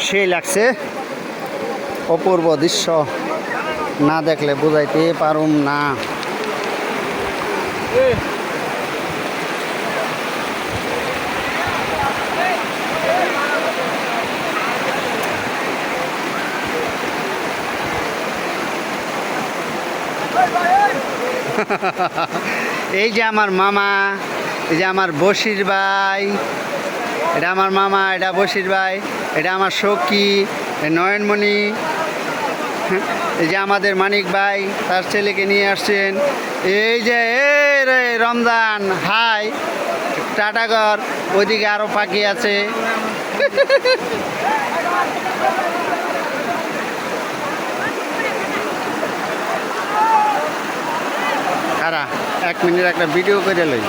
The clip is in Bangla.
সেই লাগছে, অপূর্ব দৃশ্য, না দেখলে বুঝাইতে পারুম না। এই যে আমার মামা, এই যে আমার বশির ভাই, এটা আমার মামা, এটা বশির ভাই, এটা আমার সখী নয়নমণি, এই যে আমাদের মানিক ভাই তার ছেলেকে নিয়ে আসছেন। এই যে রে রমজান, হাই টাটাগর, ওইদিকে আরও পাখি আছে। কারা 1 মিনিট একটা ভিডিও করে লই।